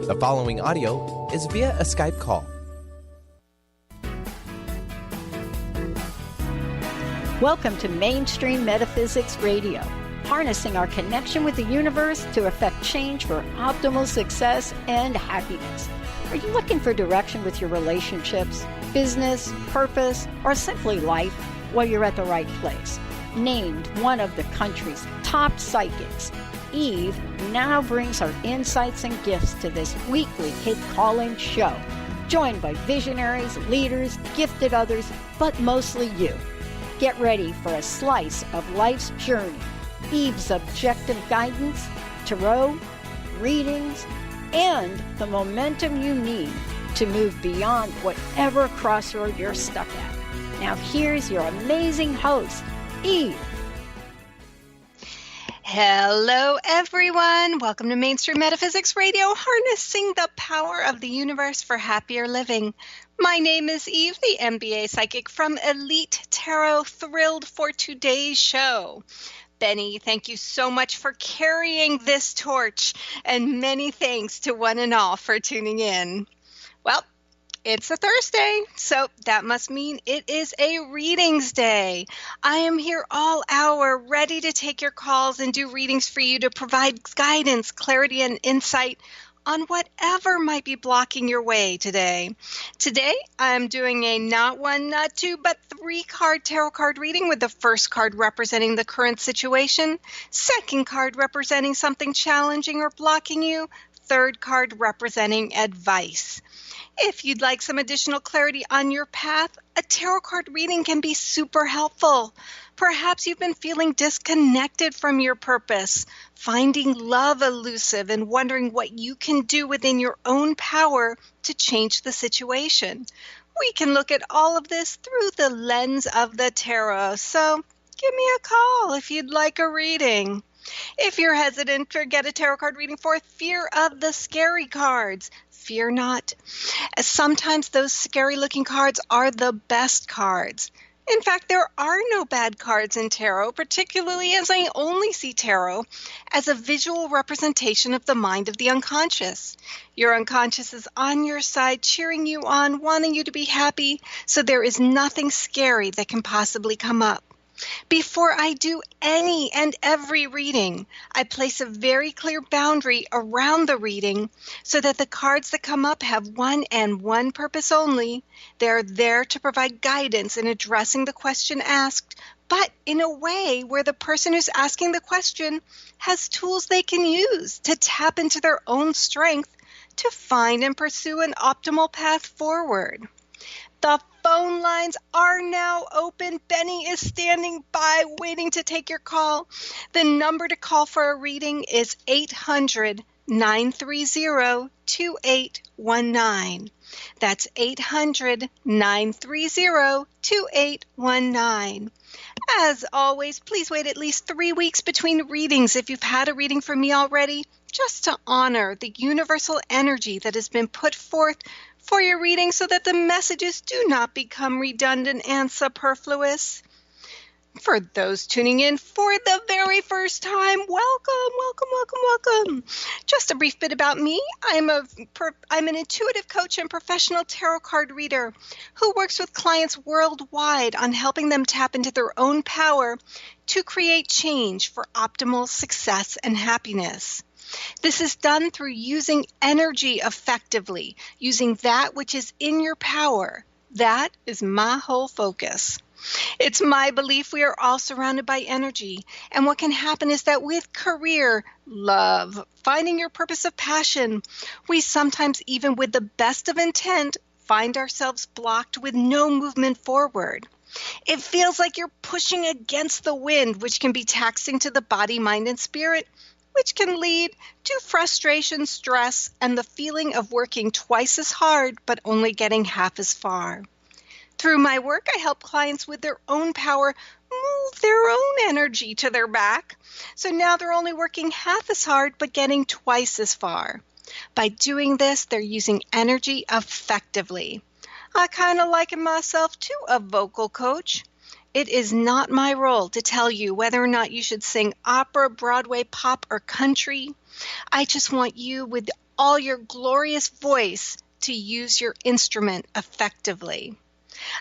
The following audio is via a Skype call. Welcome to Mainstream Metaphysics Radio, harnessing our connection with the universe to effect change for optimal success and happiness. Are you looking for direction with your relationships, business, purpose, or simply life? Well, you're at the right place. Named one of the country's top psychics, Eve now brings her insights and gifts to this weekly hit call-in show, joined by visionaries, leaders, gifted others, but mostly you. Get ready for a slice of life's journey. Eve's objective guidance, tarot, readings, and the momentum you need to move beyond whatever crossroad you're stuck at. Now here's your amazing host, Eve. Hello, everyone. Welcome to Mainstream Metaphysics Radio, harnessing the power of the universe for happier living. My name is Eve, the MBA psychic from Elite Tarot, thrilled for today's show. Benny, thank you so much for carrying this torch, and many thanks to one and all for tuning in. Well, it's a Thursday, so that must mean it is a readings day. I am here all hour, ready to take your calls and do readings for you to provide guidance, clarity, and insight on whatever might be blocking your way today. Today, I'm doing a not one, not two, but 3-card tarot card reading, with the first card representing the current situation, second card representing something challenging or blocking you, third card representing advice. If you'd like some additional clarity on your path, a tarot card reading can be super helpful. Perhaps you've been feeling disconnected from your purpose, finding love elusive, and wondering what you can do within your own power to change the situation. We can look at all of this through the lens of the tarot, so give me a call if you'd like a reading. If you're hesitant to get a tarot card reading for fear of the scary cards, fear not. Sometimes those scary-looking cards are the best cards. In fact, there are no bad cards in tarot, particularly as I only see tarot as a visual representation of the mind of the unconscious. Your unconscious is on your side, cheering you on, wanting you to be happy, so there is nothing scary that can possibly come up. Before I do any and every reading, I place a very clear boundary around the reading so that the cards that come up have one and one purpose only. They're there to provide guidance in addressing the question asked, but in a way where the person who's asking the question has tools they can use to tap into their own strength to find and pursue an optimal path forward. The phone lines are now open. Benny is standing by waiting to take your call. The number to call for a reading is 800-930-2819. That's 800-930-2819. As always, please wait at least 3 weeks between readings if you've had a reading from me already, just to honor the universal energy that has been put forth for your reading so that the messages do not become redundant and superfluous. For those tuning in for the very first time, welcome. Just a brief bit about me. I'm an intuitive coach and professional tarot card reader who works with clients worldwide on helping them tap into their own power to create change for optimal success and happiness. This is done through using energy effectively, using that which is in your power. That is my whole focus. It's my belief we are all surrounded by energy, and what can happen is that with career, love, finding your purpose of passion, we sometimes, even with the best of intent, find ourselves blocked with no movement forward. It feels like you're pushing against the wind, which can be taxing to the body, mind, and spirit, which can lead to frustration, stress, and the feeling of working twice as hard but only getting half as far. Through my work, I help clients with their own power move their own energy to their back. So now they're only working half as hard but getting twice as far. By doing this, they're using energy effectively. I kind of liken myself to a vocal coach. It is not my role to tell you whether or not you should sing opera, Broadway, pop, or country. I just want you, with all your glorious voice to use your instrument effectively.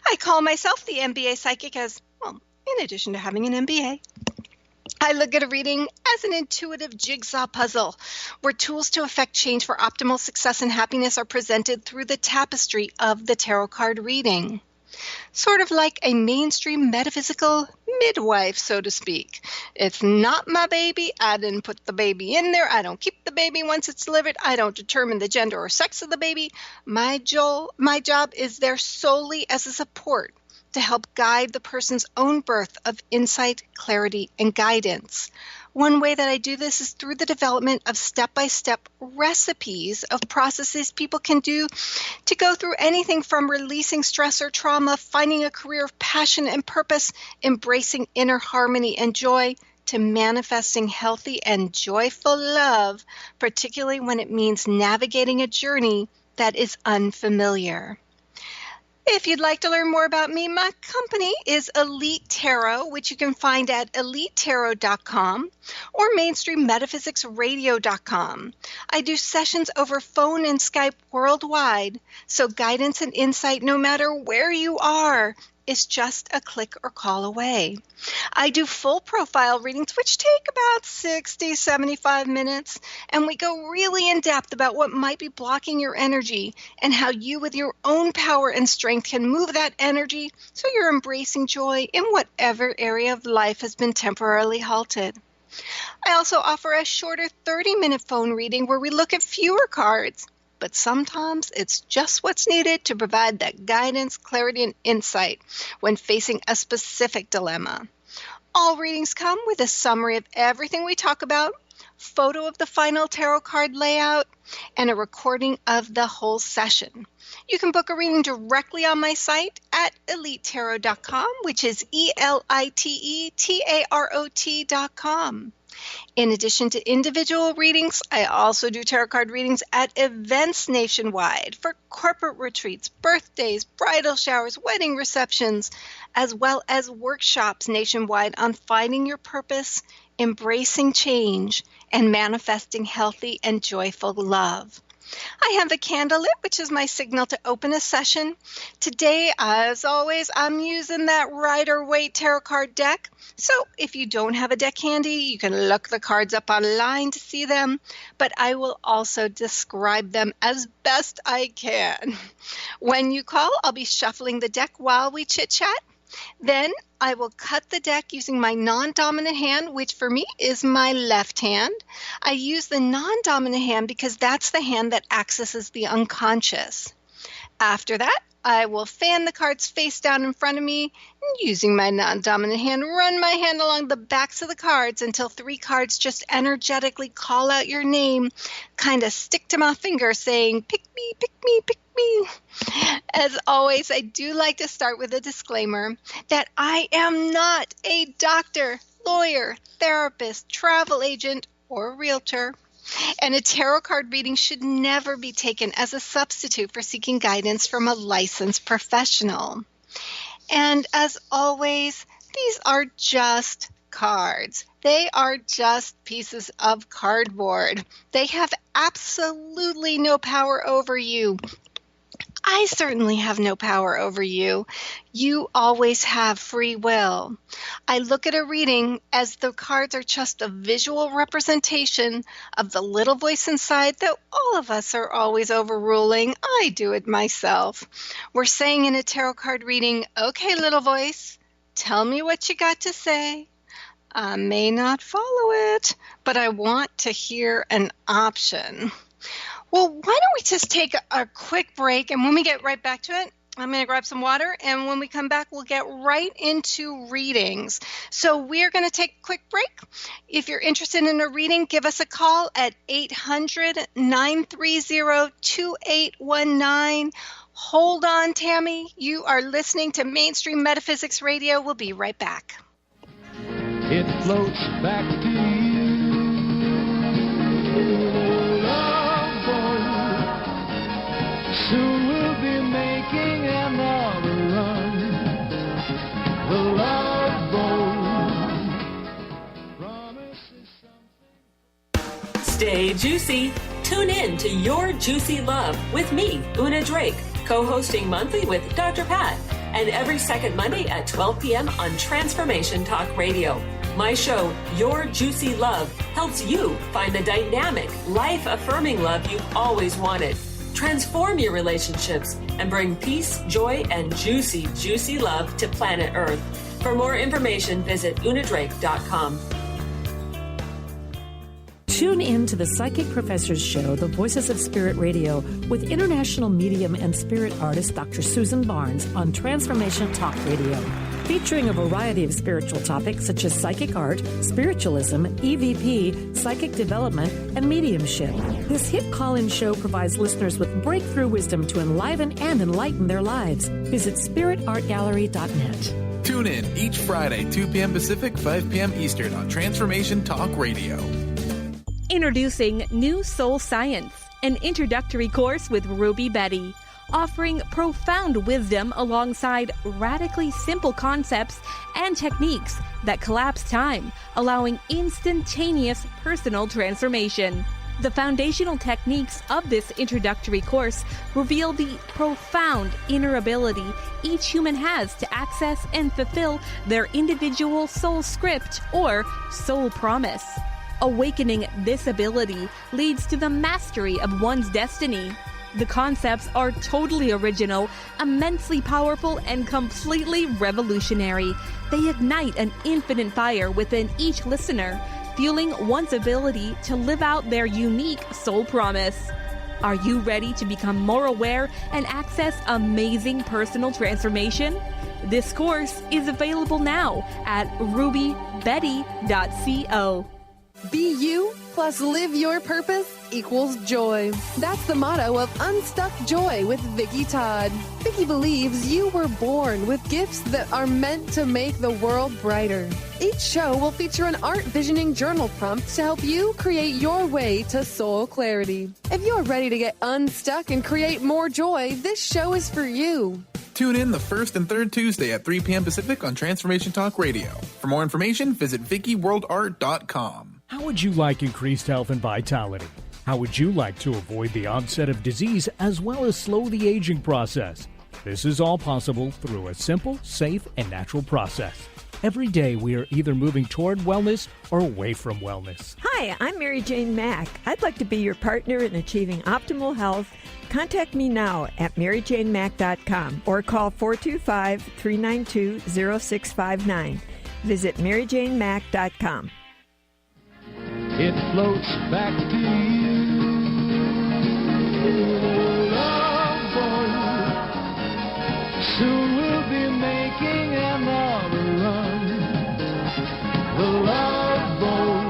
I call myself the MBA Psychic as, well, in addition to having an MBA, I look at a reading as an intuitive jigsaw puzzle where tools to effect change for optimal success and happiness are presented through the tapestry of the tarot card reading. Sort of like a mainstream metaphysical midwife, so to speak. It's not my baby. I didn't put the baby in there. I don't keep the baby once it's delivered. I don't determine the gender or sex of the baby. My job is there solely as a support to help guide the person's own birth of insight, clarity, and guidance. One way that I do this is through the development of step-by-step recipes of processes people can do to go through anything from releasing stress or trauma, finding a career of passion and purpose, embracing inner harmony and joy, to manifesting healthy and joyful love, particularly when it means navigating a journey that is unfamiliar. If you'd like to learn more about me, my company is Elite Tarot, which you can find at elitetarot.com or mainstreammetaphysicsradio.com. I do sessions over phone and Skype worldwide, so guidance and insight, no matter where you are, is just a click or call away. I do full profile readings, which take about 60, 75 minutes, and we go really in depth about what might be blocking your energy and how you, with your own power and strength, can move that energy so you're embracing joy in whatever area of life has been temporarily halted. I also offer a shorter 30-minute phone reading where we look at fewer cards, but sometimes it's just what's needed to provide that guidance, clarity, and insight when facing a specific dilemma. All readings come with a summary of everything we talk about, photo of the final tarot card layout, and a recording of the whole session. You can book a reading directly on my site at elitetarot.com, which is elitetarot.com. In addition to individual readings, I also do tarot card readings at events nationwide for corporate retreats, birthdays, bridal showers, wedding receptions, as well as workshops nationwide on finding your purpose, embracing change, and manifesting healthy and joyful love. I have a candle lit, which is my signal to open a session. Today, as always, I'm using that Rider-Waite tarot card deck. So if you don't have a deck handy, you can look the cards up online to see them, but I will also describe them as best I can. When you call, I'll be shuffling the deck while we chit-chat. Then I will cut the deck using my non-dominant hand, which for me is my left hand. I use the non-dominant hand because that's the hand that accesses the unconscious. After that, I will fan the cards face down in front of me, and using my non-dominant hand, run my hand along the backs of the cards until 3 cards just energetically call out your name, kind of stick to my finger saying, pick me, pick me, pick me. As always, I do like to start with a disclaimer that I am not a doctor, lawyer, therapist, travel agent, or realtor. And a tarot card reading should never be taken as a substitute for seeking guidance from a licensed professional. And as always, these are just cards. They are just pieces of cardboard. They have absolutely no power over you. I certainly have no power over you. You always have free will. I look at a reading as the cards are just a visual representation of the little voice inside that all of us are always overruling. I do it myself. We're saying in a tarot card reading, okay, little voice, tell me what you got to say. I may not follow it, but I want to hear an option. Well, why don't we just take a quick break, and when we get right back to it, I'm going to grab some water, and when we come back, we'll get right into readings. So we're going to take a quick break. If you're interested in a reading, give us a call at 800-930-2819. Hold on, Tammy. You are listening to Mainstream Metaphysics Radio. We'll be right back. It floats back to you. Soon we'll be making another run. The love boat promises something. Stay juicy. Tune in to Your Juicy Love with me, Una Drake, co-hosting monthly with Dr. Pat, and every second Monday at 12 p.m. on Transformation Talk Radio. My show, Your Juicy Love, helps you find the dynamic, life-affirming love you've always wanted. Transform your relationships and bring peace, joy, and juicy, juicy love to planet Earth. For more information, visit unadrake.com. Tune in to the Psychic Professors Show, The Voices of Spirit Radio, with international medium and spirit artist Dr. Susan Barnes on Transformation Talk Radio, featuring a variety of spiritual topics such as psychic art, spiritualism, EVP, psychic development, and mediumship. This hit call-in show provides listeners with breakthrough wisdom to enliven and enlighten their lives. Visit spiritartgallery.net. Tune in each Friday, 2 p.m. Pacific, 5 p.m. Eastern on Transformation Talk Radio. Introducing New Soul Science, an introductory course with Ruby Betty, offering profound wisdom alongside radically simple concepts and techniques that collapse time, allowing instantaneous personal transformation. The foundational techniques of this introductory course reveal the profound inner ability each human has to access and fulfill their individual soul script or soul promise. Awakening this ability leads to the mastery of one's destiny. The concepts are totally original, immensely powerful, and completely revolutionary. They ignite an infinite fire within each listener, fueling one's ability to live out their unique soul promise. Are you ready to become more aware and access amazing personal transformation? This course is available now at rubybetty.co. Be you plus live your purpose equals joy. That's the motto of Unstuck Joy with Vicki Todd. Vicki believes you were born with gifts that are meant to make the world brighter. Each show will feature an art visioning journal prompt to help you create your way to soul clarity. If you're ready to get unstuck and create more joy, this show is for you. Tune in the first and third Tuesday at 3 p.m. Pacific on Transformation Talk Radio. For more information, visit VickiWorldArt.com. How would you like increased health and vitality? How would you like to avoid the onset of disease as well as slow the aging process? This is all possible through a simple, safe, and natural process. Every day we are either moving toward wellness or away from wellness. Hi, I'm Mary Jane Mack. I'd like to be your partner in achieving optimal health. Contact me now at maryjanemack.com or call 425-392-0659. Visit maryjanemack.com. It floats back to you. Love boy, soon we'll be making another run. The love boy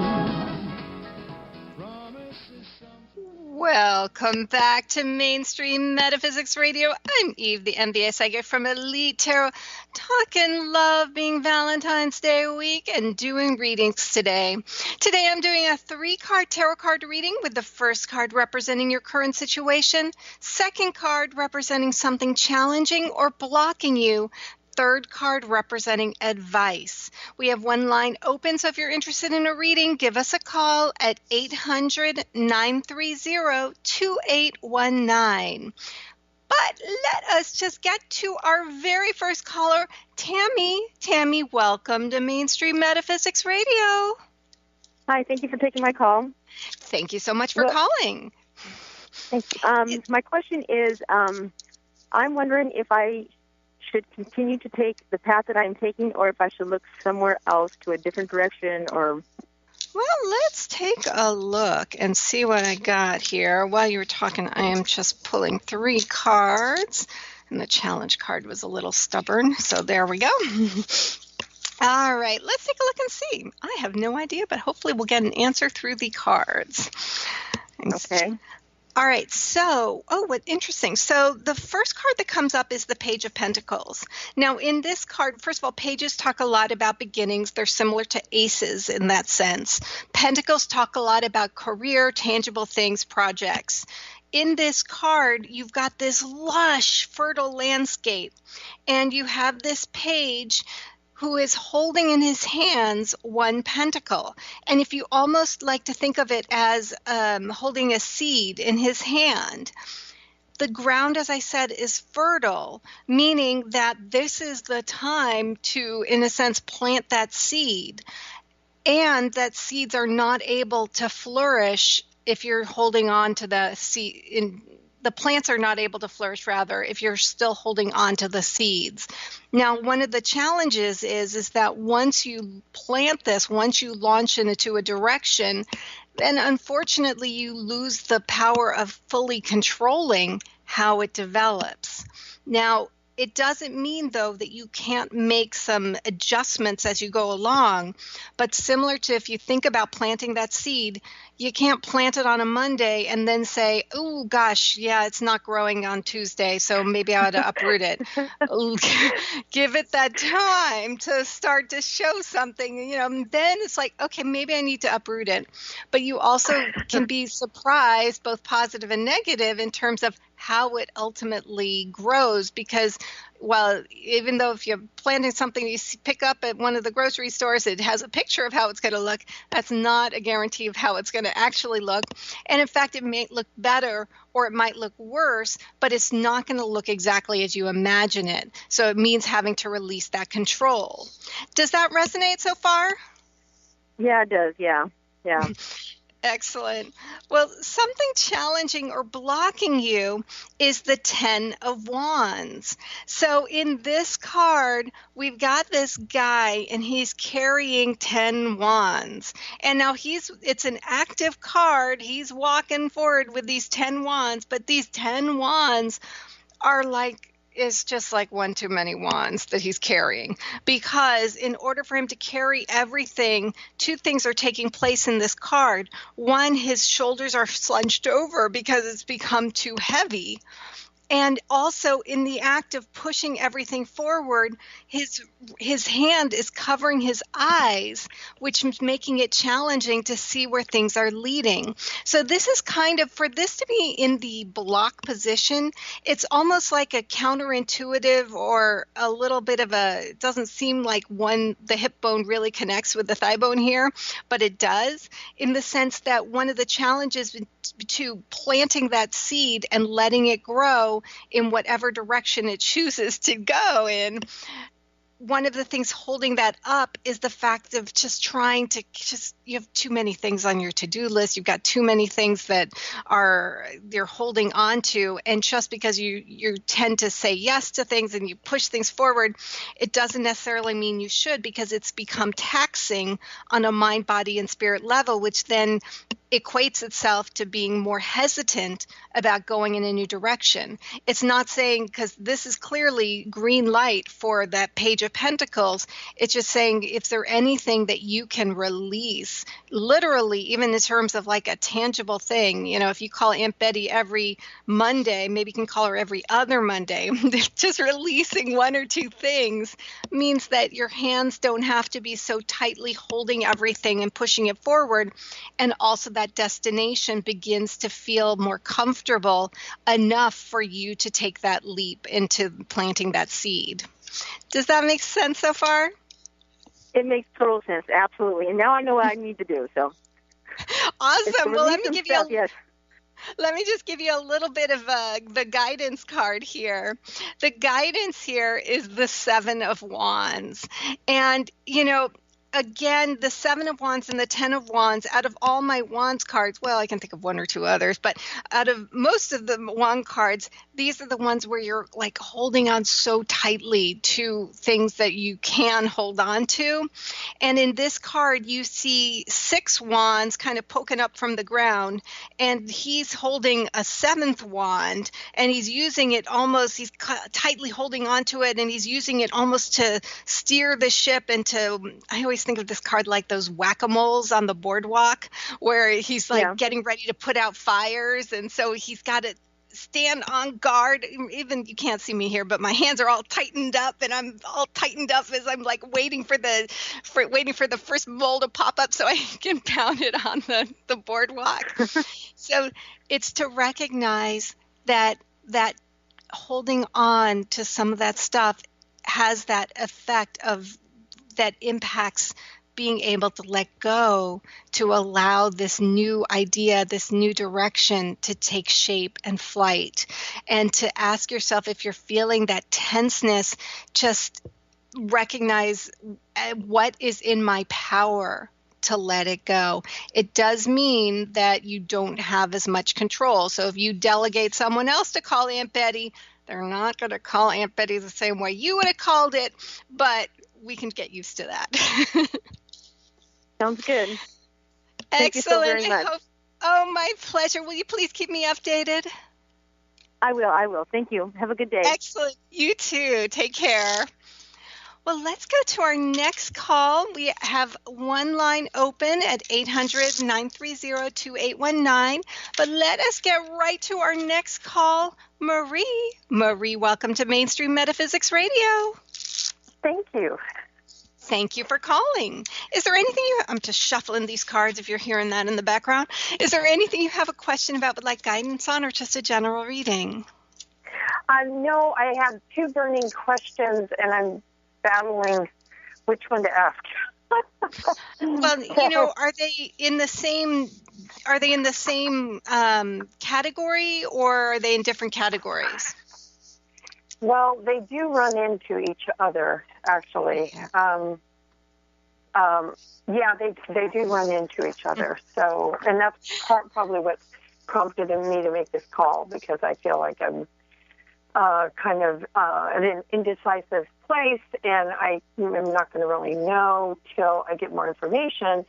promises something. Welcome back to Mainstream Metaphysics Radio. I'm Eve, the MBA psychic from Elite Tarot, talking love, being Valentine's Day week, and doing readings today. Today I'm doing a 3-card tarot card reading with the first card representing your current situation, second card representing something challenging or blocking you, third card representing advice. We have one line open, so if you're interested in a reading, give us a call at 800-930-2819. But let us just get to our very first caller, Tammy. Tammy, welcome to Mainstream Metaphysics Radio. Hi, thank you for taking my call. Thank you so much for calling. Thanks. My question is, I'm wondering if I should continue to take the path that I'm taking or if I should look somewhere else to a different direction or... Well, let's take a look and see what I got here. While you were talking, I am just pulling 3 cards, and the challenge card was a little stubborn, so there we go. All right, let's take a look and see. I have no idea, but hopefully we'll get an answer through the cards. Okay. All right, so, what interesting. So the first card that comes up is the Page of Pentacles. Now, in this card, first of all, pages talk a lot about beginnings. They're similar to aces in that sense. Pentacles talk a lot about career, tangible things, projects. In this card, you've got this lush, fertile landscape, and you have this page who is holding in his hands one pentacle. And if you almost like to think of it as holding a seed in his hand, the ground, as I said, is fertile, meaning that this is the time to, in a sense, plant that seed. And that seeds are not able to flourish if you're holding on to the seed. The plants are not able to flourish, rather, if you're still holding on to the seeds. Now, one of the challenges is that once you plant this, once you launch into a direction, then unfortunately you lose the power of fully controlling how it develops. Now, it doesn't mean, though, that you can't make some adjustments as you go along, but similar to if you think about planting that seed, you can't plant it on a Monday and then say, oh, gosh, yeah, it's not growing on Tuesday, so maybe I ought to uproot it. Give it that time to start to show something, then it's like, okay, maybe I need to uproot it. But you also can be surprised, both positive and negative, in terms of how it ultimately grows, because even though if you're planting something you pick up at one of the grocery stores, it has a picture of how it's going to look, that's not a guarantee of how it's going to actually look. And in fact, it may look better or it might look worse, but it's not going to look exactly as you imagine it. So it means having to release that control. Does that resonate so far? Yeah, it does. Yeah. Excellent. Well, something challenging or blocking you is the 10 of Wands. So in this card, we've got this guy and he's carrying 10 wands. And now it's an active card. He's walking forward with these 10 wands, but these 10 wands are it's just like one too many wands that he's carrying, because in order for him to carry everything, two things are taking place in this card. One, his shoulders are slunched over because it's become too heavy. And also in the act of pushing everything forward, his hand is covering his eyes, which is making it challenging to see where things are leading. So this is kind of, for this to be in the block position, it's almost like a counterintuitive or a little bit of it doesn't seem like the hip bone really connects with the thigh bone here, but it does, in the sense that one of the challenges to planting that seed and letting it grow in whatever direction it chooses to go in, one of the things holding that up is the fact of just trying to you have too many things on your to-do list. You've got too many things that you're holding on to. And just because you tend to say yes to things and you push things forward, it doesn't necessarily mean you should, because it's become taxing on a mind, body, and spirit level, which then equates itself to being more hesitant about going in a new direction. It's not saying, because this is clearly green light for that Page of Pentacles, it's just saying if there anything that you can release, literally, even in terms of like a tangible thing, if you call Aunt Betty every Monday, maybe you can call her every other Monday. Just releasing one or two things means that your hands don't have to be so tightly holding everything and pushing it forward. And also that destination begins to feel more comfortable enough for you to take that leap into planting that seed. Does that make sense so far? It makes total sense, absolutely. And now I know what I need to do. So awesome. Well, let me just give you a little bit of the guidance card here. The guidance here is the 7 of Wands. And, again, the 7 of Wands and the 10 of Wands, out of all my Wands cards, well, I can think of one or two others, but out of most of the Wand cards, these are the ones where you're like holding on so tightly to things that you can hold on to. And in this card, you see 6 wands kind of poking up from the ground, and he's holding a 7th wand, and he's using it he's tightly holding on to it, and he's using it almost to steer the ship I always think of this card like those whack-a-moles on the boardwalk, where he's getting ready to put out fires, and so he's got to stand on guard. Even you can't see me here, but my hands are all tightened up, and I'm all tightened up as I'm like waiting for the first mole to pop up so I can pound it on the boardwalk. So it's to recognize that holding on to some of that stuff has that effect of that impacts being able to let go, to allow this new idea, this new direction to take shape and flight. And to ask yourself, if you're feeling that tenseness, just recognize what is in my power to let it go. It does mean that you don't have as much control. So if you delegate someone else to call Aunt Betty, they're not going to call Aunt Betty the same way you would have called it, but we can get used to that. Sounds good. Excellent. Thank you so very much. Oh, my pleasure. Will you please keep me updated? I will. Thank you. Have a good day. Excellent. You too. Take care. Well, let's go to our next call. We have one line open at 800-930-2819. But let us get right to our next call. Marie. Marie, welcome to Mainstream Metaphysics Radio. Thank you. Thank you for calling. Is there anything I'm just shuffling these cards if you're hearing that in the background. Is there anything you have a question about, would like guidance on, or just a general reading? No, I have two burning questions, and I'm battling which one to ask. Well, are they in the same category, or are they in different categories? Well, they do run into each other, actually. They do run into each other. So, and that's probably what prompted me to make this call, because I feel like I'm kind of in an indecisive place, and I'm not going to really know till I get more information.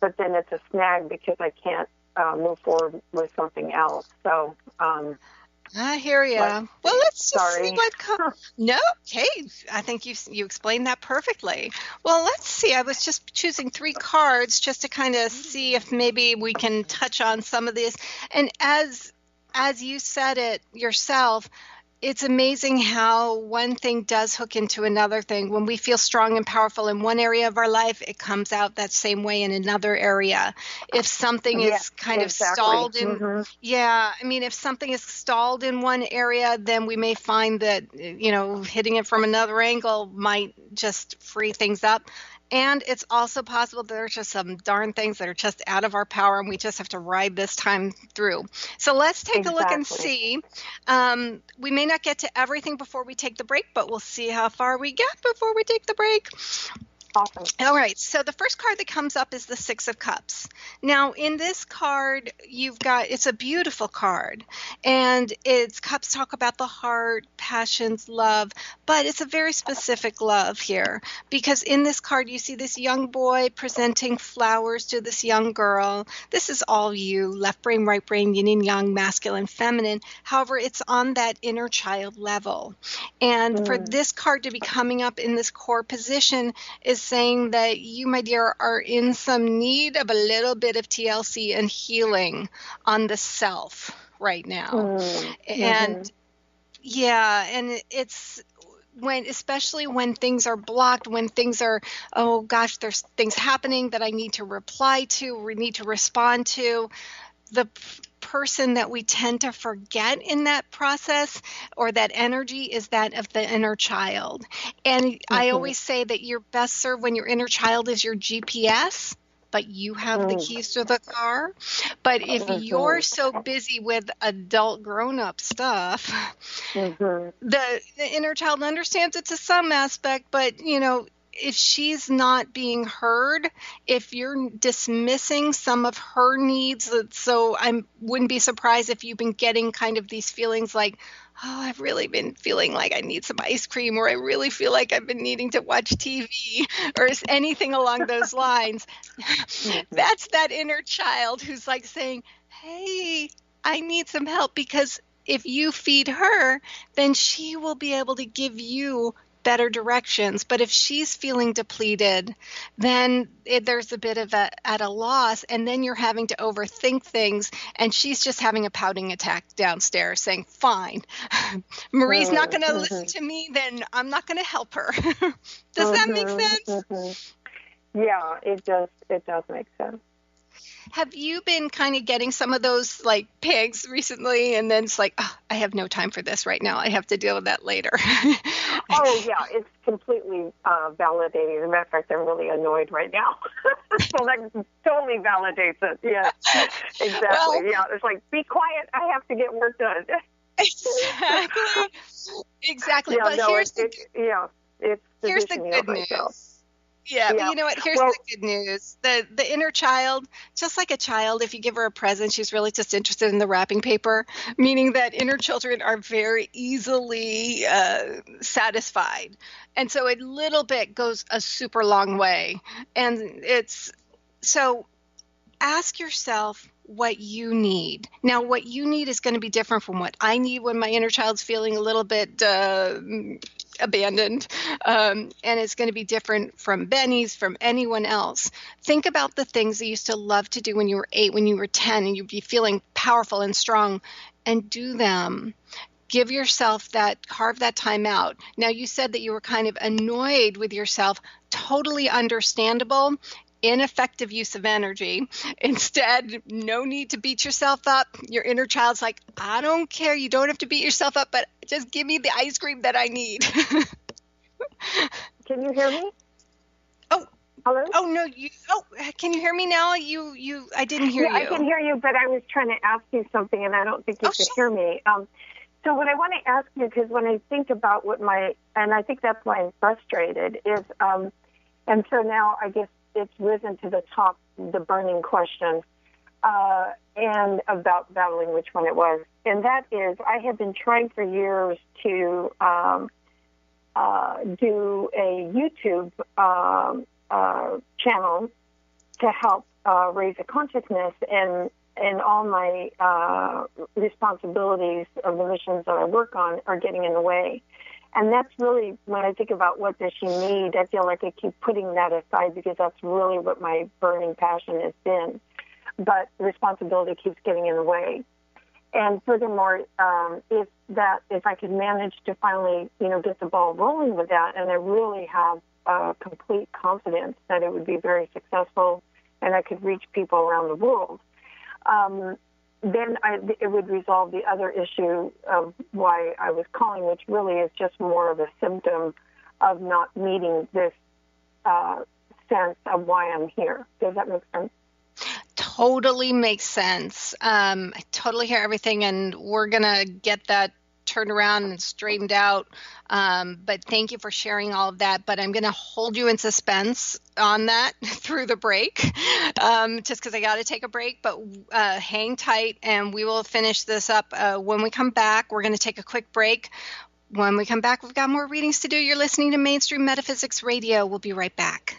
But then it's a snag because I can't move forward with something else. So, I hear you. Well, let's just see what comes. No, hey, I think you explained that perfectly. Well, let's see. I was just choosing 3 cards just to kind of see if maybe we can touch on some of this. And as you said it yourself, it's amazing how one thing does hook into another thing. When we feel strong and powerful in one area of our life, it comes out that same way in another area. If something is kind of stalled in, if something is stalled in one area, then we may find that, hitting it from another angle might just free things up. And it's also possible that there's just some darn things that are just out of our power, and we just have to ride this time through. So let's take a look and see. We may not get to everything before we take the break, but we'll see how far we get before we take the break. Awesome. All right. So the first card that comes up is the 6 of Cups. Now, in this card, it's a beautiful card, and cups talk about the heart, passions, love, but it's a very specific love here, because in this card, you see this young boy presenting flowers to this young girl. This is all you, left brain, right brain, yin and yang, masculine, feminine. However, it's on that inner child level. And for this card to be coming up in this core position is saying that you, my dear, are in some need of a little bit of TLC and healing on the self right now. And it's especially when things are blocked, when things are, oh gosh, there's things happening that I need to reply to, or need to respond to. The person that we tend to forget in that process, or that energy, is that of the inner child. And I always say that you're best served when your inner child is your GPS, but you have the keys to the car. But if you're so busy with adult grown-up stuff, the inner child understands it to some aspect, but if she's not being heard, if you're dismissing some of her needs, so I wouldn't be surprised if you've been getting kind of these feelings like, oh, I've really been feeling like I need some ice cream, or I really feel like I've been needing to watch TV, or anything along those lines. That's that inner child who's like saying, hey, I need some help, because if you feed her, then she will be able to give you better directions. But if she's feeling depleted, then there's a bit of at a loss, and then you're having to overthink things, and she's just having a pouting attack downstairs saying, fine, Marie's not going to listen to me, then I'm not going to help her. Does that make sense? Yeah, it does make sense. Have you been kind of getting some of those like pigs recently? And then it's like, oh, I have no time for this right now. I have to deal with that later. Oh, yeah, it's completely validating. As a matter of fact, I'm really annoyed right now. So that totally validates it. Yeah, exactly. Well, yeah, it's like, be quiet. I have to get work done. Exactly. Yeah, but no, here's the good news. Yeah, but you know what? Here's the good news. The inner child, just like a child, if you give her a present, she's really just interested in the wrapping paper, meaning that inner children are very easily satisfied. And so a little bit goes a super long way. And so ask yourself what you need. Now, what you need is going to be different from what I need when my inner child's feeling a little bit abandoned, and it's going to be different from Benny's, from anyone else. Think about the things that you used to love to do when you were 8, when you were 10, and you'd be feeling powerful and strong, and do them. Give yourself that, carve that time out. Now, you said that you were kind of annoyed with yourself. Totally understandable. Ineffective use of energy. Instead, no need to beat yourself up. Your inner child's like, I don't care. You don't have to beat yourself up, but just give me the ice cream that I need. Can you hear me? Oh, hello? Oh, no. Can you hear me now? I didn't hear you. I can hear you, but I was trying to ask you something, and I don't think you could hear me. So what I want to ask you, because when I think about and I think that's why I'm frustrated, is, and so now I guess it's risen to the top, the burning question, and about battling which one it was. And that is, I have been trying for years to do a YouTube channel to help raise a consciousness, and all my responsibilities of the missions that I work on are getting in the way. And that's really, when I think about what does she need, I feel like I keep putting that aside because that's really what my burning passion has been. But responsibility keeps getting in the way. And furthermore, if I could manage to finally, get the ball rolling with that, and I really have complete confidence that it would be very successful and I could reach people around the world, then it would resolve the other issue of why I was calling, which really is just more of a symptom of not meeting this sense of why I'm here. Does that make sense? Totally makes sense. I totally hear everything, and we're going to get that turned around and straightened out. But thank you for sharing all of that. But I'm going to hold you in suspense on that through the break, just because I got to take a break. But hang tight, and we will finish this up. When we come back, we're going to take a quick break. When we come back, we've got more readings to do. You're listening to Mainstream Metaphysics Radio. We'll be right back.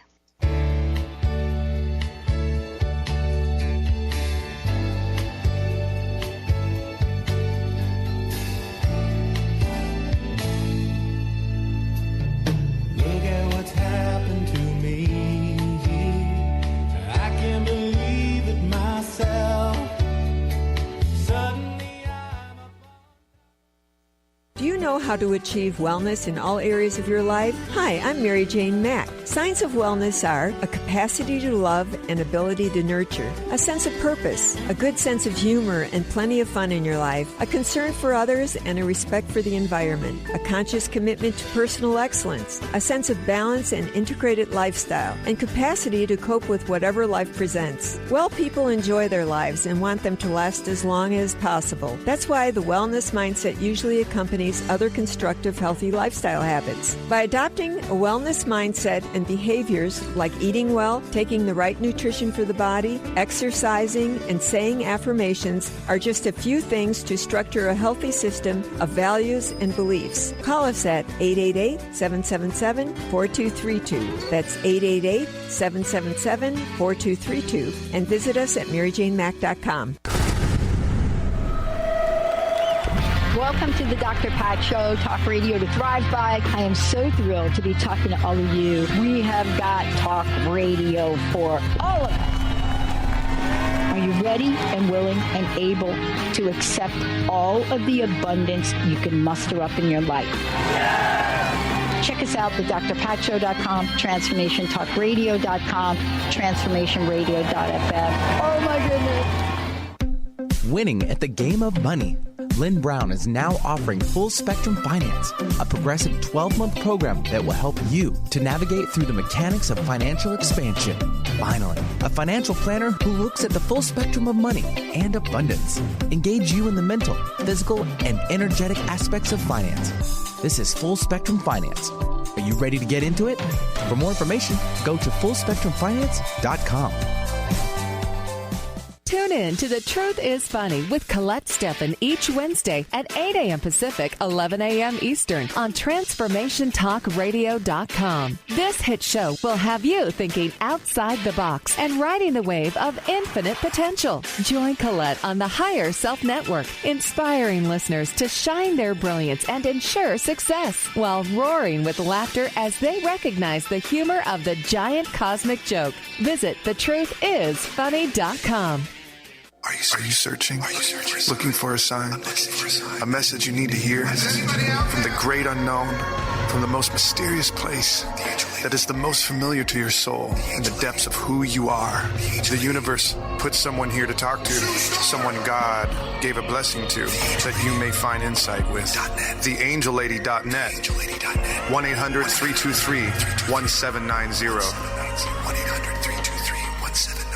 Do you know how to achieve wellness in all areas of your life? Hi, I'm Mary Jane Mack. Signs of wellness are a capacity to love and ability to nurture, a sense of purpose, a good sense of humor and plenty of fun in your life, a concern for others and a respect for the environment, a conscious commitment to personal excellence, a sense of balance and integrated lifestyle, and capacity to cope with whatever life presents. Well people enjoy their lives and want them to last as long as possible. That's why the wellness mindset usually accompanies other constructive, healthy lifestyle habits. By adopting a wellness mindset and behaviors like eating well, taking the right nutrition for the body, exercising, and saying affirmations are just a few things to structure a healthy system of values and beliefs. Call us at 888-777-4232. That's 888-777-4232. And visit us at MaryJaneMack.com. Welcome to the Dr. Pat Show, Talk Radio to Thrive By. I am so thrilled to be talking to all of you. We have got talk radio for all of us. Are you ready and willing and able to accept all of the abundance you can muster up in your life? Check us out at drpatshow.com, transformationtalkradio.com, transformationradio.fm. Oh my goodness. Winning at the game of money. Lynn Brown is now offering Full Spectrum Finance, a progressive 12-month program that will help you to navigate through the mechanics of financial expansion. Finally, a financial planner who looks at the full spectrum of money and abundance. Engage you in the mental, physical, and energetic aspects of finance. This is Full Spectrum Finance. Are you ready to get into it? For more information, go to fullspectrumfinance.com. Tune in to The Truth is Funny with Colette Steffen each Wednesday at 8 a.m. Pacific, 11 a.m. Eastern on TransformationTalkRadio.com. This hit show will have you thinking outside the box and riding the wave of infinite potential. Join Colette on the Higher Self Network, inspiring listeners to shine their brilliance and ensure success while roaring with laughter as they recognize the humor of the giant cosmic joke. Visit thetruthисfunny.com. Are you searching? Looking for a sign? A message you need to hear? From the great unknown, from the most mysterious place that is the most familiar to your soul in the depths of who you are. The universe put someone here to talk to, someone God gave a blessing to, that you may find insight with. TheAngelLady.net. 1-800-323-1790. 1-800-323-1790.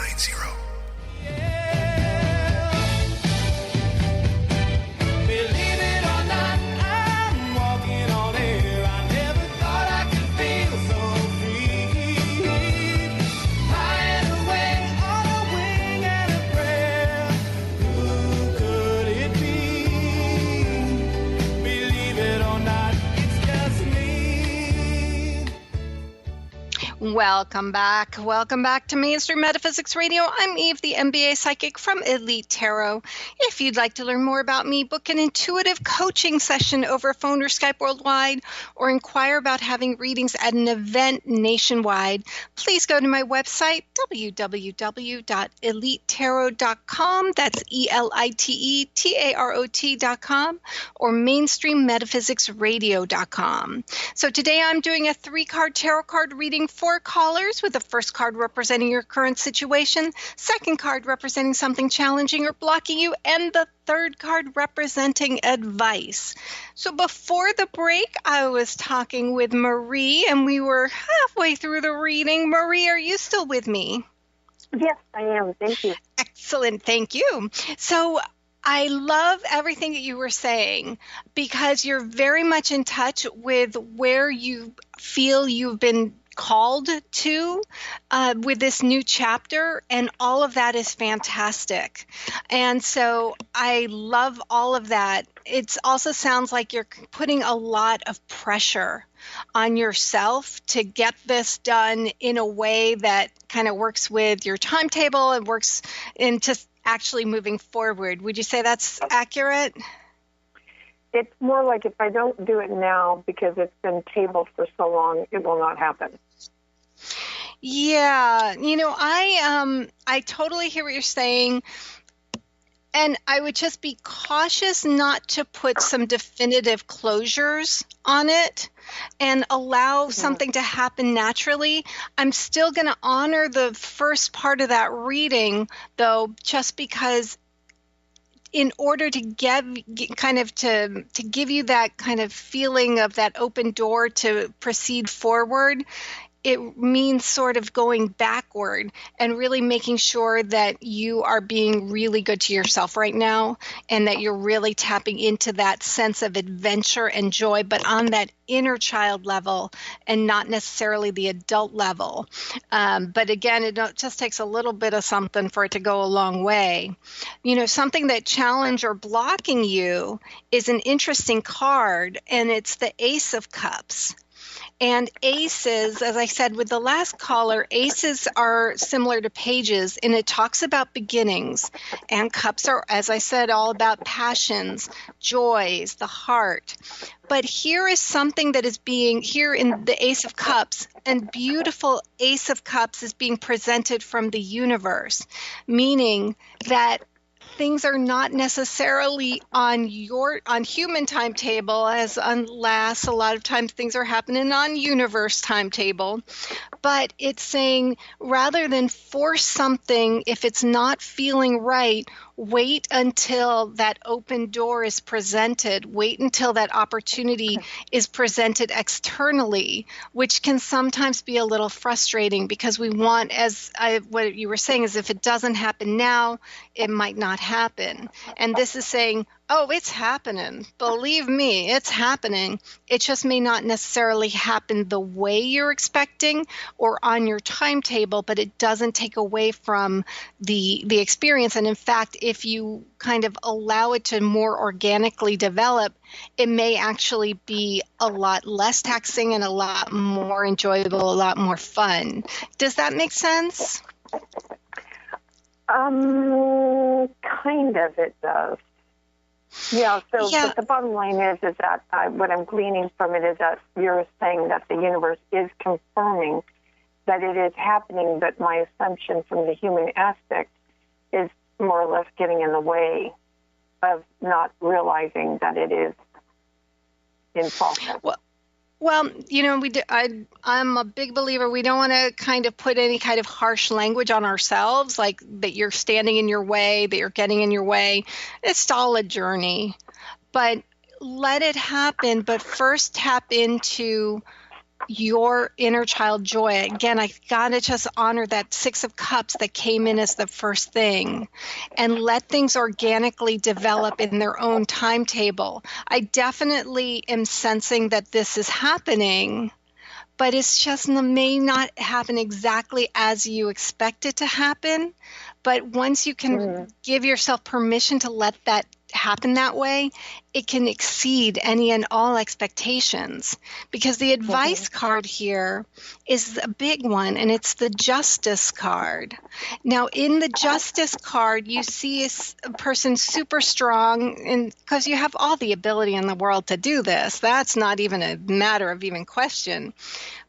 Welcome back. Welcome back to Mainstream Metaphysics Radio. I'm Eve, the MBA Psychic from Elite Tarot. If you'd like to learn more about me, book an intuitive coaching session over phone or Skype worldwide, or inquire about having readings at an event nationwide, please go to my website, www.elitetarot.com. That's ELITETAROT.com, or mainstreammetaPhysicsradio.com. So today I'm doing a 3-card tarot card reading for callers, with the first card representing your current situation, second card representing something challenging or blocking you, and the third card representing advice. So before the break, I was talking with Marie, and we were halfway through the reading. Marie, are you still with me? Yes, I am. Thank you. Excellent. Thank you. So I love everything that you were saying, because you're very much in touch with where you feel you've been called to with this new chapter, and all of that is fantastic. And so I love all of that. It also sounds like you're putting a lot of pressure on yourself to get this done in a way that kind of works with your timetable and works into actually moving forward. Would you say that's accurate? It's more like if I don't do it now because it's been tabled for so long, it will not happen. Yeah, I totally hear what you're saying. And I would just be cautious not to put some definitive closures on it and allow something to happen naturally. I'm still going to honor the first part of that reading, though, just because in order to give you that kind of feeling of that open door to proceed forward, it means sort of going backward and really making sure that you are being really good to yourself right now, and that you're really tapping into that sense of adventure and joy, but on that inner child level and not necessarily the adult level. But again, it just takes a little bit of something for it to go a long way. Something that challenge or blocking you is an interesting card, and it's the Ace of Cups. And aces, as I said with the last caller, aces are similar to pages, and it talks about beginnings. And cups are, as I said, all about passions, joys, the heart. But here is something that is being, here in the Ace of Cups, and beautiful Ace of Cups is being presented from the universe, meaning that things are not necessarily on human timetable, unless a lot of times things are happening on universe timetable. But it's saying rather than force something, if it's not feeling right, wait until that open door is presented. Wait until that opportunity is presented externally, which can sometimes be a little frustrating because we want, what you were saying is if it doesn't happen now, it might not happen. And this is saying, oh, it's happening. Believe me, it's happening. It just may not necessarily happen the way you're expecting or on your timetable, but it doesn't take away from the experience. And in fact, if you kind of allow it to more organically develop, it may actually be a lot less taxing and a lot more enjoyable, a lot more fun. Does that make sense? Kind of, it does. Yeah, so Yeah. But the bottom line is that what I'm gleaning from it is that you're saying that the universe is confirming that it is happening, but my assumption from the human aspect is more or less getting in the way of not realizing that it is in process. Well, I'm a big believer we don't want to kind of put any kind of harsh language on ourselves, like that you're standing in your way, that you're getting in your way. It's all a journey. But let it happen, but first tap into your inner child joy. Again, I gotta just honor that 6 of Cups that came in as the first thing and let things organically develop in their own timetable. I definitely am sensing that this is happening, but it's just may not happen exactly as you expect it to happen. But once you can give yourself permission to let that happen that way, it can exceed any and all expectations. Because the advice card here is a big one, and it's the Justice card. Now, in the Justice card, you see a person super strong, and because you have all the ability in the world to do this. That's not even a matter of even question.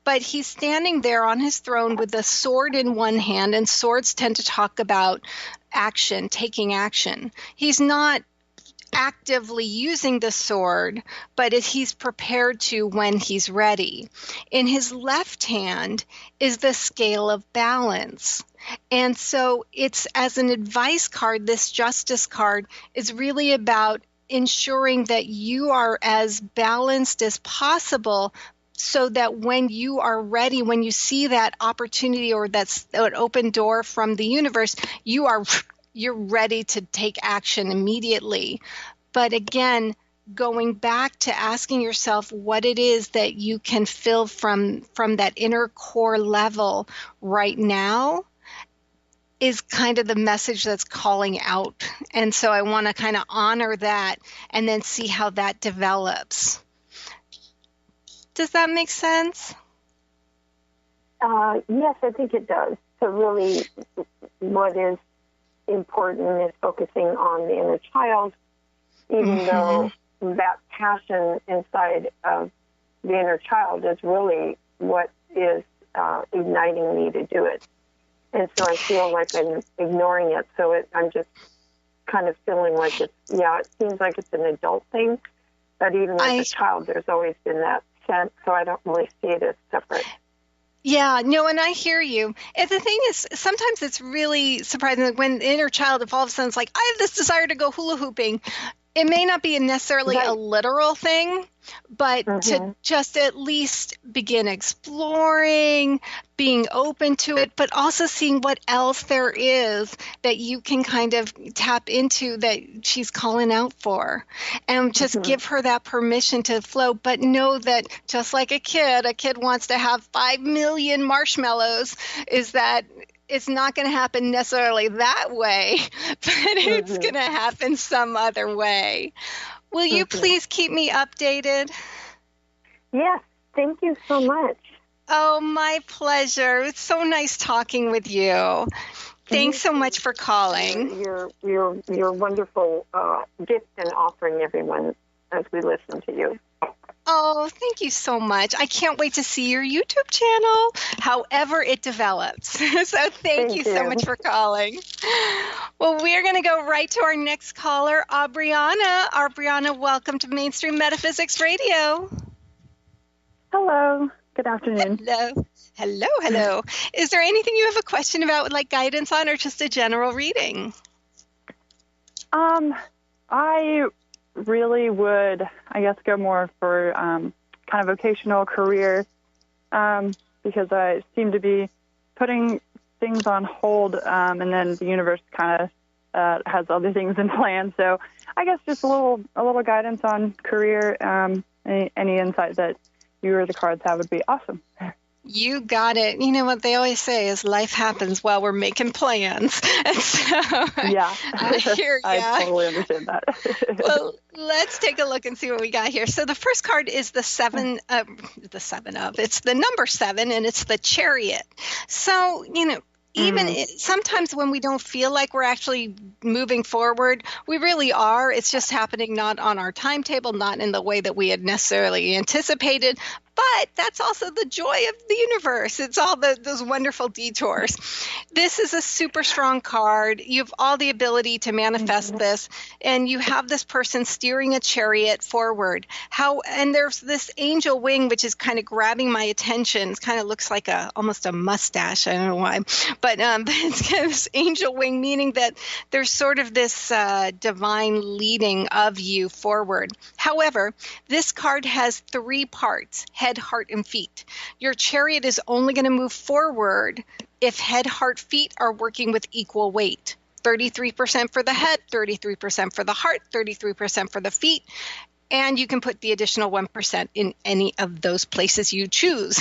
But he's standing there on his throne with a sword in one hand, and swords tend to talk about action, taking action. He's not actively using the sword, but he's prepared to when he's ready. In his left hand is the scale of balance. And so it's, as an advice card, this Justice card is really about ensuring that you are as balanced as possible, so that when you are ready, when you see that opportunity or that open door from the universe, you're ready to take action immediately. But again, going back to asking yourself what it is that you can feel from that inner core level right now is kind of the message that's calling out. And so I want to kind of honor that and then see how that develops. Does that make sense? Yes, I think it does. So really what is important is focusing on the inner child, even though that passion inside of the inner child is really what is igniting me to do it. And so I feel like I'm ignoring it. So I'm just kind of feeling like it seems like it's an adult thing. But even as a child, there's always been that sense, so I don't really see it as separate. Yeah, no, and I hear you. And the thing is, sometimes it's really surprising that when the inner child, if all of a sudden it's like, I have this desire to go hula hooping, it may not be necessarily a literal thing, but to just at least begin exploring, being open to it, but also seeing what else there is that you can kind of tap into that she's calling out for. And just give her that permission to flow, but know that just like a kid wants to have 5 million marshmallows, is that it's not going to happen necessarily that way, but it's going to happen some other way. Will you please keep me updated? Yes, thank you so much. Oh, my pleasure. It's so nice talking with you. Thanks so much for calling. Your wonderful gift and offering everyone as we listen to you. Oh, thank you so much. I can't wait to see your YouTube channel, however it develops. So thank you so much for calling. Well, we're going to go right to our next caller, Aubriana. Aubriana, welcome to Mainstream Metaphysics Radio. Hello. Good afternoon. Hello. Is there anything you have a question about, with like guidance on, or just a general reading? I really would, I guess, go more for kind of vocational career because I seem to be putting things on hold, and then the universe kind of has other things in plan. So I guess just a little guidance on career. Any insight that you or the cards have would be awesome. You got it. You know what they always say is life happens while we're making plans. And so yeah, I hear ya. I totally understand that. Well, let's take a look and see what we got here. So the first card is the seven of. It's the number 7, and it's the Chariot. So, even sometimes when we don't feel like we're actually moving forward, we really are. It's just happening not on our timetable, not in the way that we had necessarily anticipated. But that's also the joy of the universe. It's all those wonderful detours. This is a super strong card. You have all the ability to manifest this, and you have this person steering a chariot forward. And there's this angel wing, which is kind of grabbing my attention. It kind of looks like almost a mustache. I don't know why. But it's kind of this angel wing, meaning that there's sort of this divine leading of you forward. However, this card has 3 parts: head, heart, and feet. Your chariot is only going to move forward if head, heart, feet are working with equal weight. 33% for the head, 33% for the heart, 33% for the feet. And you can put the additional 1% in any of those places you choose.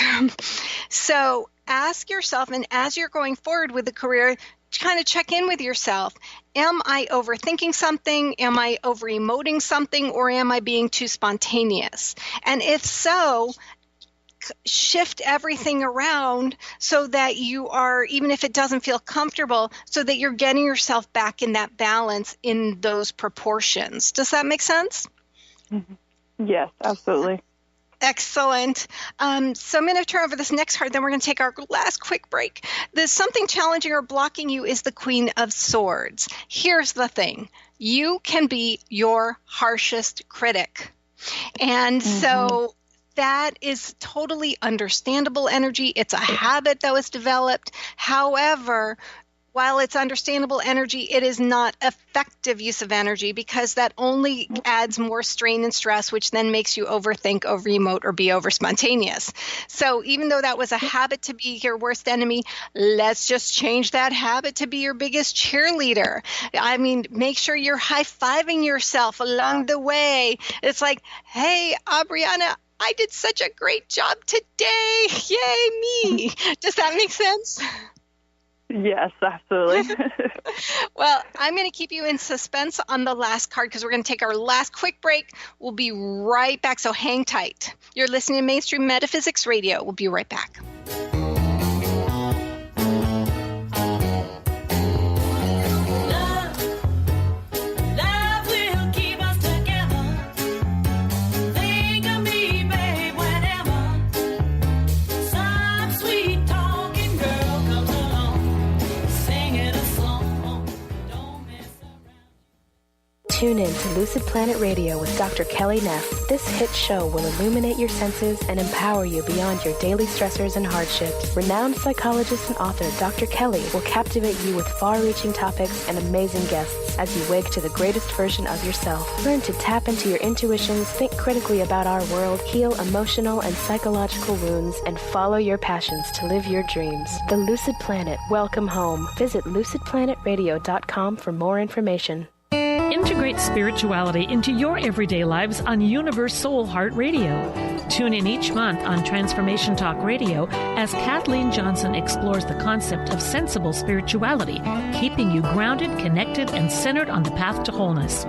So ask yourself, and as you're going forward with the career, kind of check in with yourself. Am I overthinking something? Am I over-emoting something? Or am I being too spontaneous? And if so, shift everything around so that you are, even if it doesn't feel comfortable, so that you're getting yourself back in that balance in those proportions. Does that make sense? Mm-hmm. Yes, absolutely. Excellent. So I'm going to turn over this next card, then we're going to take our last quick break. There's something challenging or blocking you is the Queen of Swords. Here's the thing. You can be your harshest critic. And so that is totally understandable energy. It's a habit that was developed. However, while it's understandable energy, it is not effective use of energy, because that only adds more strain and stress, which then makes you overthink, over-emote, or be over-spontaneous. So even though that was a habit to be your worst enemy, let's just change that habit to be your biggest cheerleader. I mean, make sure you're high-fiving yourself along the way. It's like, hey, Aubriana, I did such a great job today. Yay, me. Does that make sense? Yes, absolutely. Well, I'm going to keep you in suspense on the last card because we're going to take our last quick break. We'll be right back, so hang tight. You're listening to Mainstream Metaphysics Radio. We'll be right back. Tune in to Lucid Planet Radio with Dr. Kelly Neff. This hit show will illuminate your senses and empower you beyond your daily stressors and hardships. Renowned psychologist and author Dr. Kelly will captivate you with far-reaching topics and amazing guests as you wake to the greatest version of yourself. Learn to tap into your intuitions, think critically about our world, heal emotional and psychological wounds, and follow your passions to live your dreams. The Lucid Planet. Welcome home. Visit lucidplanetradio.com for more information. Integrate spirituality into your everyday lives on Universe Soul Heart Radio. Tune in each month on Transformation Talk Radio as Kathleen Johnson explores the concept of sensible spirituality, keeping you grounded, connected, and centered on the path to wholeness.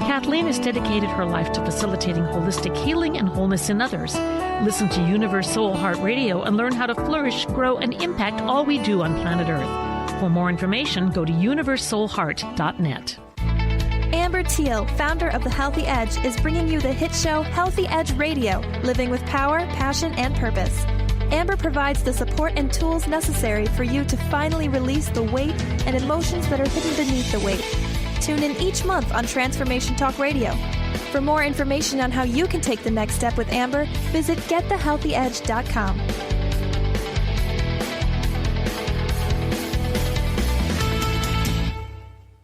Kathleen has dedicated her life to facilitating holistic healing and wholeness in others. Listen to Universe Soul Heart Radio and learn how to flourish, grow, and impact all we do on planet Earth. For more information, go to universesoulheart.net. Amber Teal, founder of The Healthy Edge, is bringing you the hit show Healthy Edge Radio, living with power, passion, and purpose. Amber provides the support and tools necessary for you to finally release the weight and emotions that are hidden beneath the weight. Tune in each month on Transformation Talk Radio. For more information on how you can take the next step with Amber, visit getthehealthyedge.com.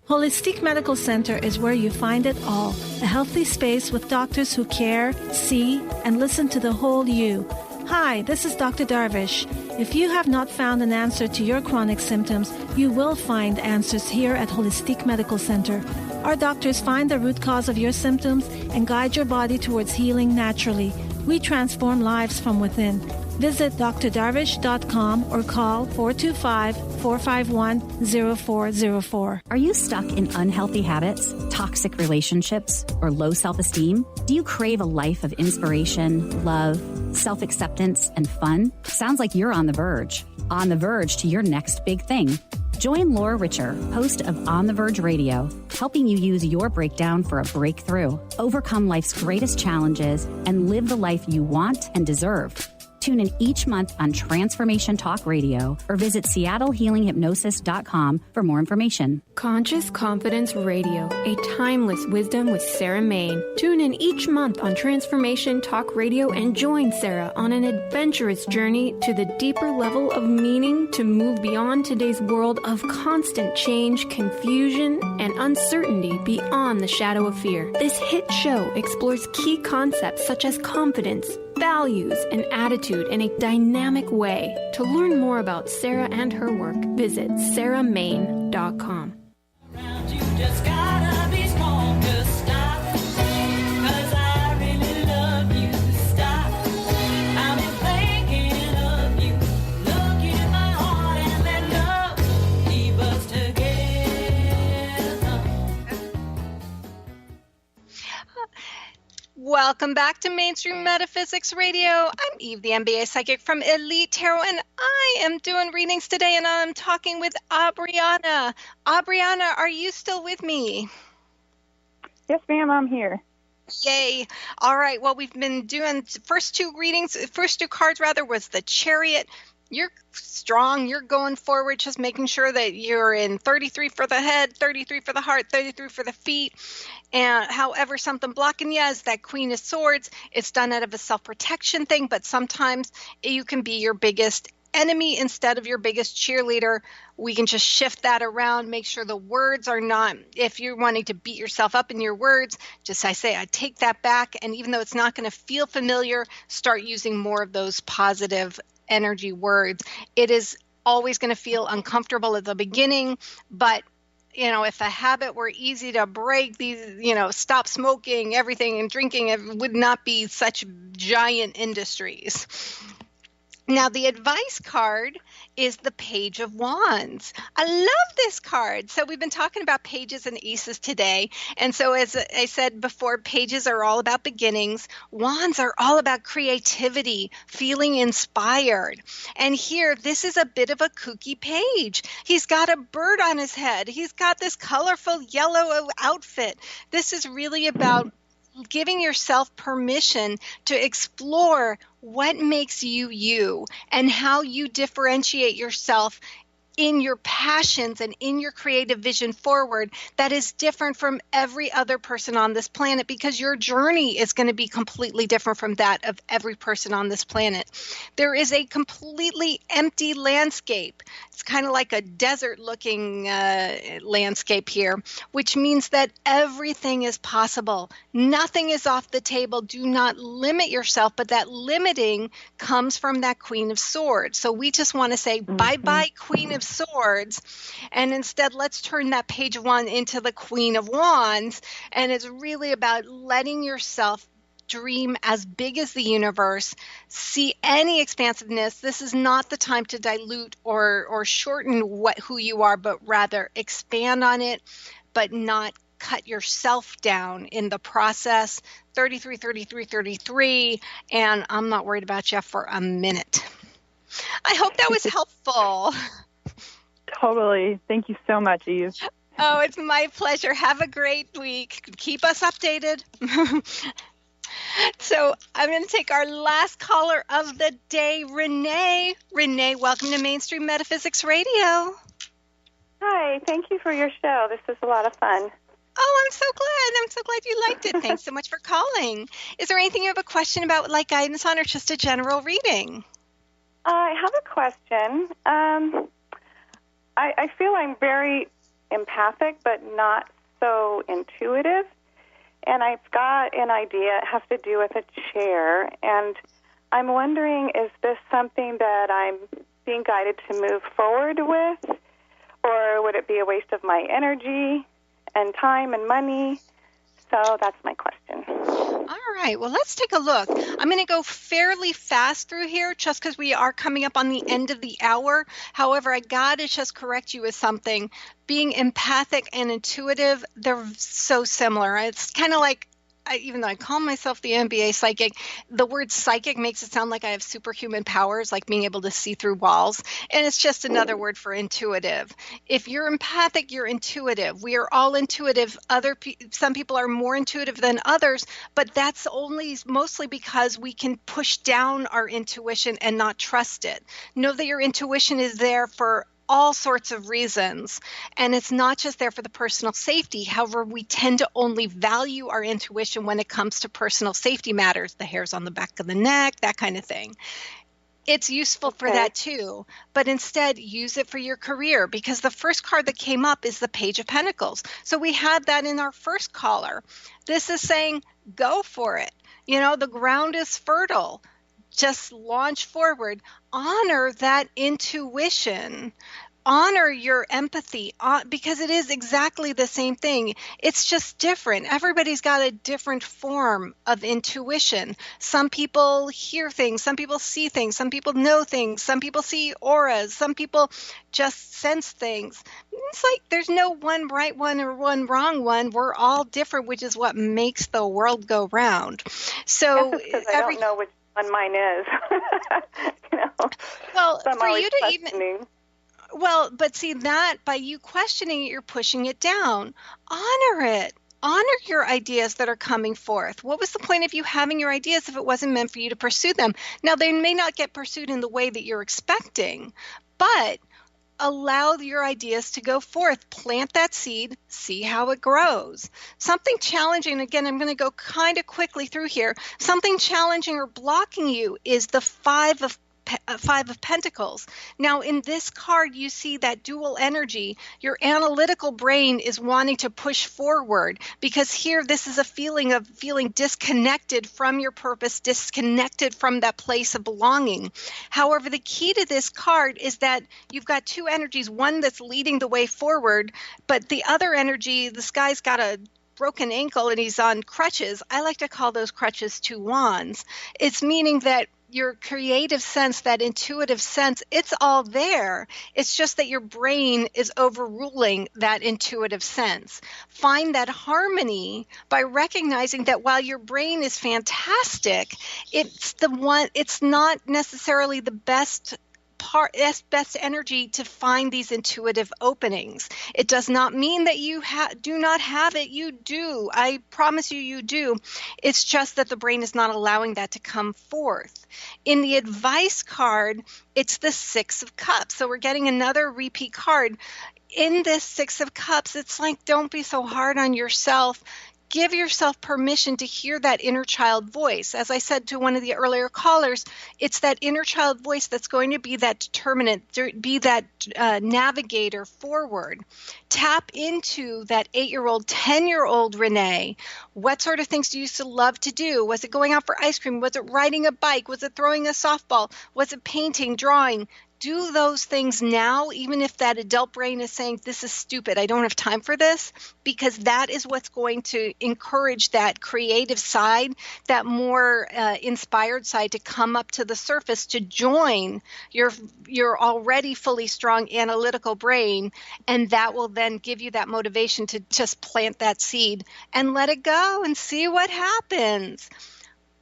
Holistic Medical Center is where you find it all. A healthy space with doctors who care, see, and listen to the whole you. Hi, this is Dr. Darvish. If you have not found an answer to your chronic symptoms, you will find answers here at Holistic Medical Center. Our doctors find the root cause of your symptoms and guide your body towards healing naturally. We transform lives from within. Visit drdarvish.com or call 425-451-0404. Are you stuck in unhealthy habits, toxic relationships, or low self-esteem? Do you crave a life of inspiration, love, self-acceptance, and fun? Sounds like you're on the verge to your next big thing. Join Laura Richer, host of On the Verge Radio, helping you use your breakdown for a breakthrough, overcome life's greatest challenges, and live the life you want and deserve. Tune in each month on Transformation Talk Radio or visit SeattleHealingHypnosis.com for more information. Conscious Confidence Radio, a timeless wisdom with Sarah Main. Tune in each month on Transformation Talk Radio and join Sarah on an adventurous journey to the deeper level of meaning to move beyond today's world of constant change, confusion, and uncertainty beyond the shadow of fear. This hit show explores key concepts such as confidence, values, and attitude in a dynamic way. To learn more about Sarah and her work, visit sarahmain.com. Just gotta be strong to stop, 'cause I really love you. Stop, I've been thinking of you. Look in my heart and let love keep us together. Welcome back to Mainstream Metaphysics Radio. I'm Eve, the MBA psychic from Elite Tarot, and I am doing readings today, and I'm talking with Aubriana. Aubriana, are you still with me? Yes, ma'am, I'm here. Yay. All right, well, we've been doing first two cards was the Chariot. You're strong, you're going forward, just making sure that you're in 33 for the head, 33 for the heart, 33 for the feet. And however, something blocking you is that Queen of Swords. It's done out of a self-protection thing, but sometimes you can be your biggest enemy instead of your biggest cheerleader. We can just shift that around, make sure the words are not, if you're wanting to beat yourself up in your words, I take that back. And even though it's not going to feel familiar, start using more of those positive energy words. It is always going to feel uncomfortable at the beginning, but if a habit were easy to break, stop smoking, everything, and drinking, it would not be such giant industries. Now, the advice card is the Page of Wands. I love this card. So we've been talking about pages and aces today. And so as I said before, pages are all about beginnings. Wands are all about creativity, feeling inspired. And here, this is a bit of a kooky page. He's got a bird on his head. He's got this colorful yellow outfit. This is really about giving yourself permission to explore what makes you you and how you differentiate yourself in your passions and in your creative vision forward that is different from every other person on this planet, because your journey is going to be completely different from that of every person on this planet. There is a completely empty landscape. It's kind of like a desert-looking landscape here, which means that everything is possible. Nothing is off the table. Do not limit yourself, but that limiting comes from that Queen of Swords. So we just want to say bye-bye, Queen of Swords, and instead let's turn that Page of Wands into the Queen of Wands. And it's really about letting yourself dream as big as the universe, see any expansiveness. This is not the time to dilute or shorten who you are, but rather expand on it, but not cut yourself down in the process. 33, 33, 33, and I'm not worried about you for a minute. I hope that was helpful. Totally. Thank you so much, Eve. Oh, it's my pleasure. Have a great week. Keep us updated. So I'm going to take our last caller of the day, Renee. Renee, welcome to Mainstream Metaphysics Radio. Hi, thank you for your show. This is a lot of fun. Oh, I'm so glad. I'm so glad you liked it. Thanks so much for calling. Is there anything you have a question about, like guidance on, or just a general reading? I have a question. I feel I'm very empathic, but not so intuitive. And I've got an idea. It has to do with a chair. And I'm wondering, is this something that I'm being guided to move forward with? Or would it be a waste of my energy and time and money? So that's my question. All right. Well, let's take a look. I'm going to go fairly fast through here just because we are coming up on the end of the hour. However, I got to just correct you with something. Being empathic and intuitive, they're so similar. It's kind of like, even though I call myself the MBA psychic, the word psychic makes it sound like I have superhuman powers, like being able to see through walls. And it's just another word for intuitive. If you're empathic, you're intuitive. We are all intuitive. Some people are more intuitive than others, but that's mostly because we can push down our intuition and not trust it. Know that your intuition is there for all sorts of reasons. And it's not just there for the personal safety. However, we tend to only value our intuition when it comes to personal safety matters, the hairs on the back of the neck, that kind of thing. It's useful for that too, but instead use it for your career, because the first card that came up is the Page of Pentacles. So we had that in our first caller. This is saying, go for it. You know, the ground is fertile. Just launch forward. Honor that intuition. Honor your empathy, because it is exactly the same thing. It's just different. Everybody's got a different form of intuition. Some people hear things. Some people see things. Some people know things. Some people see auras. Some people just sense things. It's like there's no one right one or one wrong one. We're all different, which is what makes the world go round. So because I don't know which one mine is. You know, well, so for you to even... Well, but see that by you questioning it, you're pushing it down. Honor it. Honor your ideas that are coming forth. What was the point of you having your ideas if it wasn't meant for you to pursue them? Now, they may not get pursued in the way that you're expecting, but allow your ideas to go forth. Plant that seed, see how it grows. Something challenging, again, I'm going to go kind of quickly through here. Something challenging or blocking you is the Five of Pentacles. Now, in this card, you see that dual energy. Your analytical brain is wanting to push forward, because here, this is a feeling of feeling disconnected from your purpose, disconnected from that place of belonging. However, the key to this card is that you've got two energies, one that's leading the way forward, but the other energy, this guy's got a broken ankle and he's on crutches. I like to call those crutches two wands. It's meaning that your creative sense, that intuitive sense, it's all there. It's just that your brain is overruling that intuitive sense. Find that harmony by recognizing that while your brain is fantastic, it's not necessarily the best energy to find these intuitive openings. It does not mean that you do not have it. You do. I promise you do. It's just that the brain is not allowing that to come forth. In the advice card, it's the Six of Cups. So we're getting another repeat card. In this Six of Cups, it's like, don't be so hard on yourself. Give yourself permission to hear that inner child voice. As I said to one of the earlier callers, it's that inner child voice that's going to be that determinant, be that navigator forward. Tap into that 8-year-old, 10-year-old Renee. What sort of things do you used to love to do? Was it going out for ice cream? Was it riding a bike? Was it throwing a softball? Was it painting, drawing? Do those things now, even if that adult brain is saying, this is stupid, I don't have time for this, because that is what's going to encourage that creative side, that more inspired side to come up to the surface, to join your already fully strong analytical brain, and that will then give you that motivation to just plant that seed and let it go and see what happens.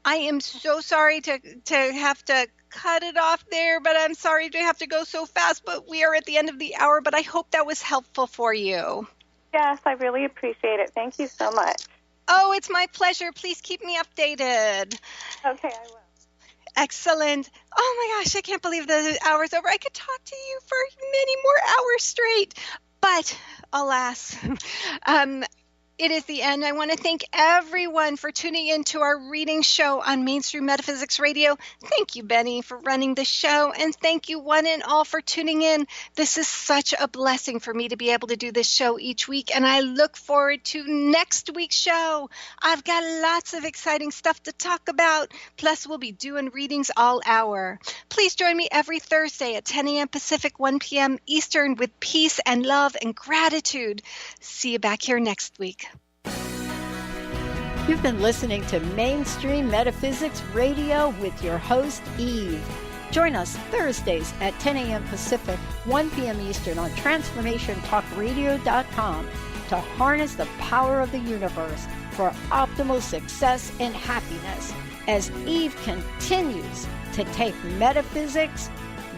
I am so sorry to have to cut it off there, but I'm sorry to have to go so fast, but we are at the end of the hour, but I hope that was helpful for you. Yes, I really appreciate it. Thank you so much. Oh, it's my pleasure. Please keep me updated. Okay, I will. Excellent. Oh my gosh, I can't believe the hour's over. I could talk to you for many more hours straight. But alas, it is the end. I want to thank everyone for tuning in to our reading show on Mainstream Metaphysics Radio. Thank you, Benny, for running the show. And thank you, one and all, for tuning in. This is such a blessing for me to be able to do this show each week. And I look forward to next week's show. I've got lots of exciting stuff to talk about. Plus, we'll be doing readings all hour. Please join me every Thursday at 10 a.m. Pacific, 1 p.m. Eastern with peace and love and gratitude. See you back here next week. You've been listening to Mainstream Metaphysics Radio with your host, Eve. Join us Thursdays at 10 a.m. Pacific, 1 p.m. Eastern on TransformationTalkRadio.com to harness the power of the universe for optimal success and happiness as Eve continues to take metaphysics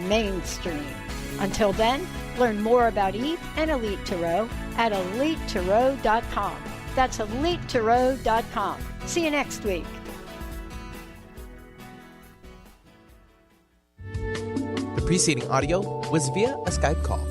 mainstream. Until then, learn more about Eve and Elite Tarot at EliteTarot.com. That's EliteTarot.com. See you next week. The preceding audio was via a Skype call.